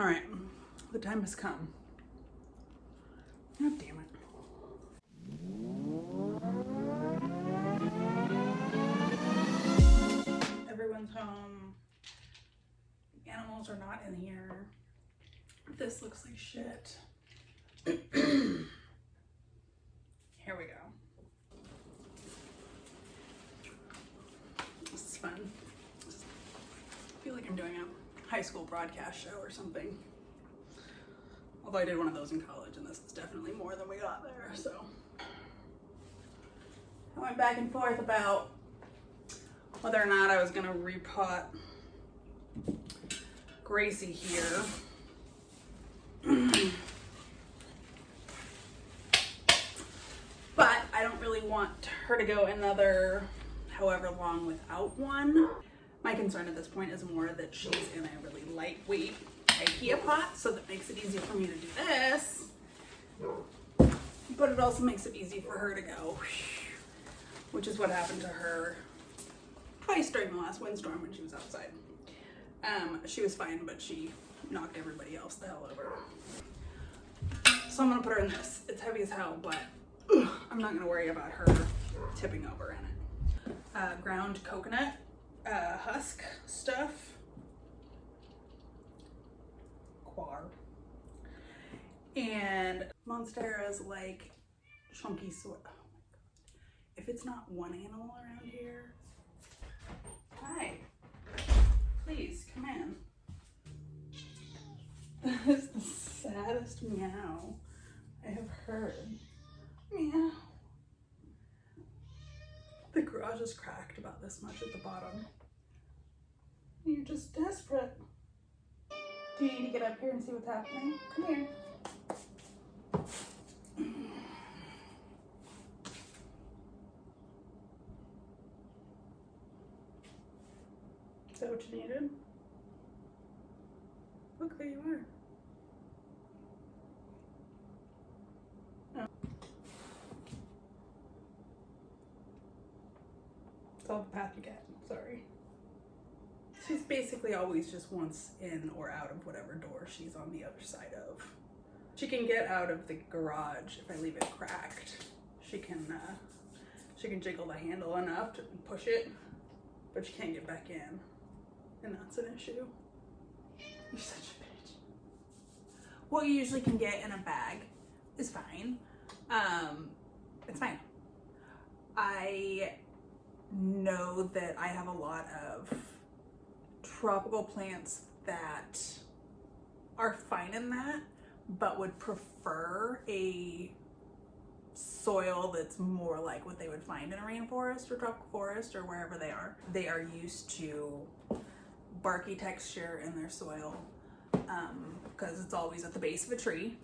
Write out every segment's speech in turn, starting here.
All right, the time has come. God damn it. Everyone's home. The animals are not in here. This looks like shit. Here we go. This is fun. I feel like I'm doing a high school broadcast show or something. Although I did one of those in college, and this is definitely more than we got there, so. I went back and forth about whether or not I was gonna repot Gracie here. But I don't really want her to go another however long without one. My concern at this point is more that she's in a really lightweight IKEA pot, so that makes it easy for me to do this. But it also makes it easy for her to go, which is what happened to her twice during the last windstorm when she was outside. She was fine, but she knocked everybody else the hell over. So I'm gonna put her in this. It's heavy as hell, but I'm not gonna worry about her tipping over in it. Ground coconut husk stuff. Coir. And monstera's like chunky soil. Oh my god. If it's not one animal around here. Hi. Please, come in. That is the saddest meow I have heard. Meow. The garage is cracked about this much at the bottom. You're just desperate. Do you need to get up here and see what's happening? Come here. Is that what you needed? Look, there you are. Oh. It's all the path you get. Sorry. She's basically always just once in or out of whatever door she's on the other side of. She can get out of the garage if I leave it cracked. She can jiggle the handle enough to push it, but she can't get back in, and that's an issue. You're such a bitch. What you usually can get in a bag is fine. It's fine. I know that I have a lot of tropical plants that are fine in that, but would prefer a soil that's more like what they would find in a rainforest or tropical forest or wherever they are. They are used to barky texture in their soil because it's always at the base of a tree.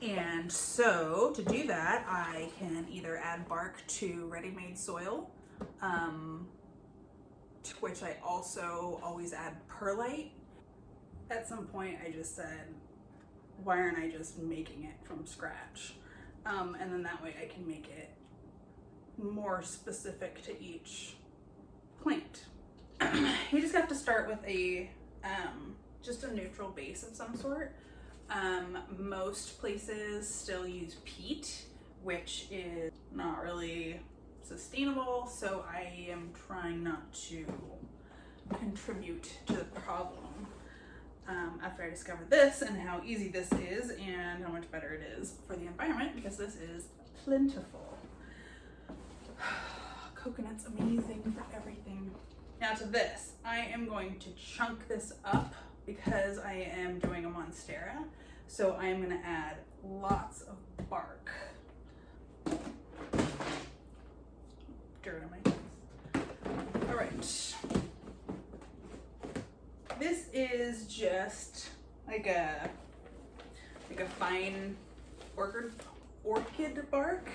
And so to do that, I can either add bark to ready-made soil, to which I also always add perlite. At some point I just said, why aren't I just making it from scratch? And then that way I can make it more specific to each plant. You just have to start with a just a neutral base of some sort. Most places still use peat, which is not really sustainable, so I am trying not to contribute to the problem. After I discovered this and how easy this is and how much better it is for the environment, because this is plentiful. Coconut's amazing for everything. Now to this, I am going to chunk this up because I am doing a monstera. So I am going to add lots of bark. Dirt on my face. All right. This is just like a fine orchid bark.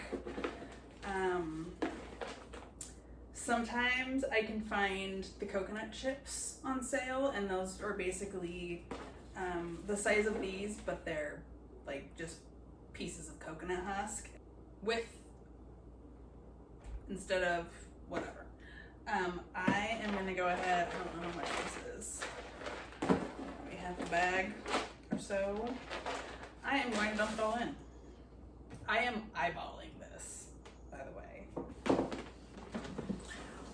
Sometimes I can find the coconut chips on sale, and those are basically the size of these, but they're like just pieces of coconut husk with, instead of whatever. I am gonna go ahead, I don't know how much this is. We have the bag. There's so I am going to dump it all in. I am eyeballing this, by the way.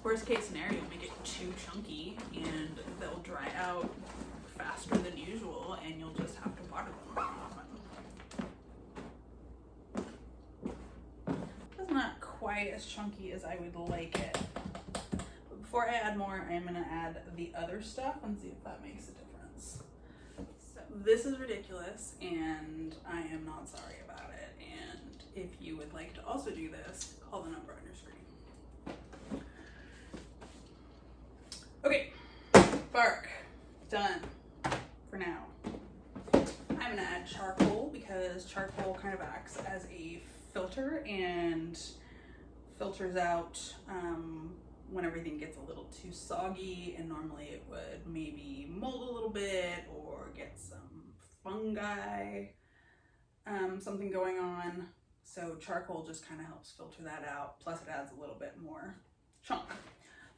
Worst case scenario, you'll make it too chunky and they'll dry out faster than usual and you'll just have to water them more often. It's not quite as chunky as I would like it. But before I add more, I'm gonna add the other stuff and see if that makes a difference. So this is ridiculous and I am not sorry about it. And if you would like to also do this, call the number on your screen. Okay, bark, done for now. I'm gonna add charcoal because charcoal kind of acts as a filter and filters out when everything gets a little too soggy, and normally it would maybe mold a little bit or get some fungi, something going on. So charcoal just kind of helps filter that out, plus it adds a little bit more chunk.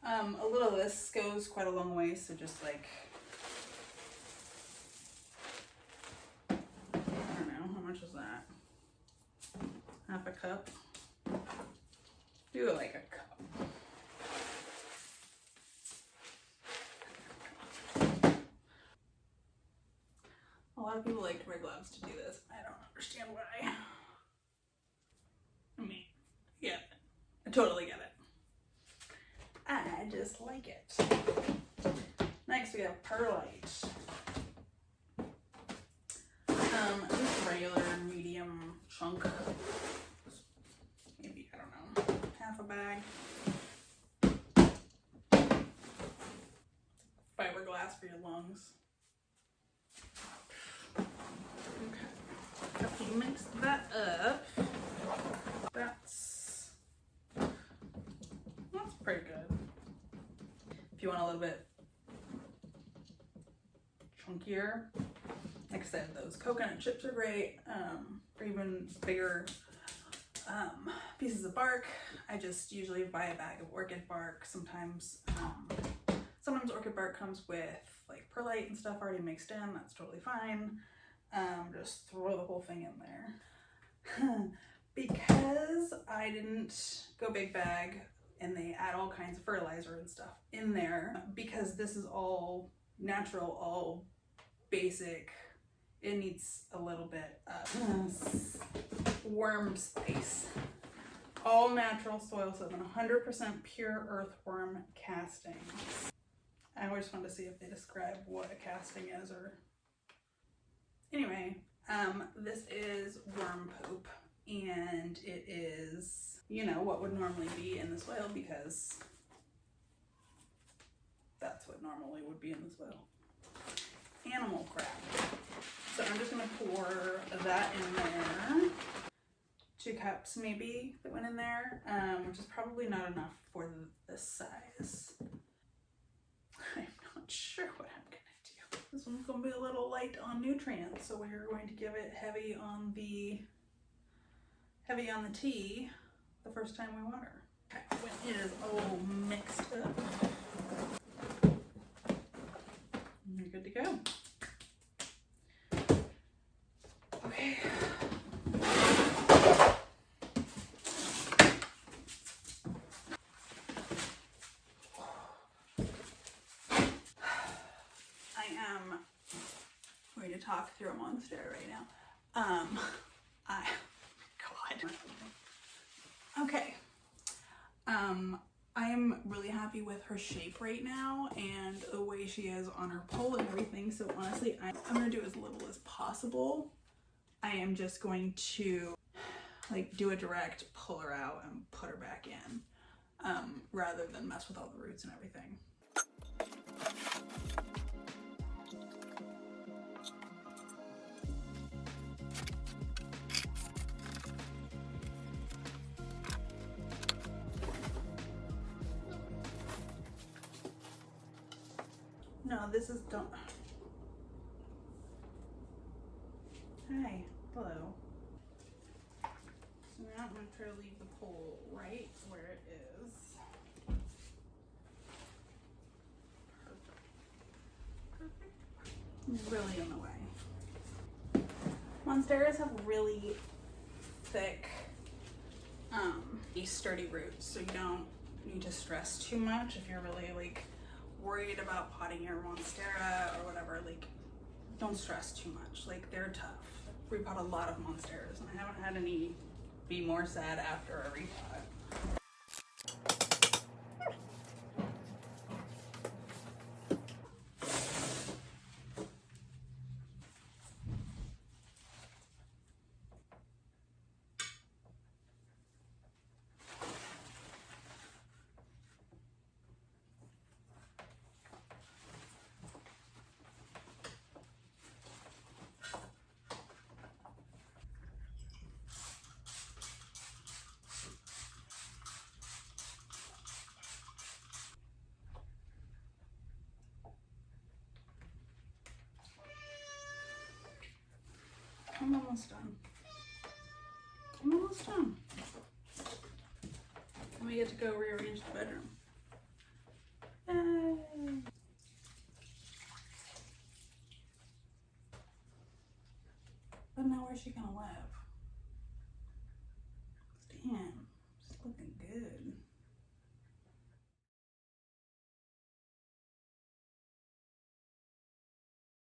A little of this goes quite a long way, so just like, I don't know, how much is that? Half a cup? Do it like a cup. A lot of people like to wear gloves to do this. I don't understand why. I mean, yeah, I totally get it. I just like it. Next we have perlite. Just regular medium chunk. Maybe, I don't know, half a bag. Fiberglass for your lungs. Okay. After you mix that up, that's pretty good. If you want a little bit chunkier, like I said, those coconut chips are great, or even bigger pieces of bark. I just usually buy a bag of orchid bark. Sometimes orchid bark comes with like perlite and stuff already mixed in. That's totally fine. Just throw the whole thing in there. Because I didn't go big bag and they add all kinds of fertilizer and stuff in there, because this is all natural, all basic, it needs a little bit of worm space. All natural soil, so 100% pure earthworm castings. I always wanted to see if they describe what a casting is, or anyway, this is worm poop, and it is, you know, what would normally be in the soil, because that's what normally would be in the soil. Animal crap. So I'm just gonna pour that in there. 2 cups maybe that went in there, which is probably not enough for this size. I'm not sure what I'm gonna do. This one's gonna be a little light on nutrients, so we're going to give it heavy on the tea the first time we water. Okay, when it is all mixed up, you're good to go. Okay. I am going to talk through a monstera right now. God. Okay. I'm really happy with her shape right now and the way she is on her pole and everything. So honestly, I'm gonna do as little as possible. I am just going to like do a direct pull her out and put her back in, rather than mess with all the roots and everything. No, this is don't. Hi, hello. So now I'm going to try to leave the pole right where it is. Perfect. Perfect. Really in the way. Monsteras have really thick, sturdy roots, so you don't need to stress too much if you're really like worried about potting your monstera or whatever. Like, don't stress too much. Like, they're tough. We pot a lot of monsteras, and I haven't had any be more sad after a repot. I'm almost done. I'm almost done. And we get to go rearrange the bedroom. Yay! But now where's she gonna live? Damn.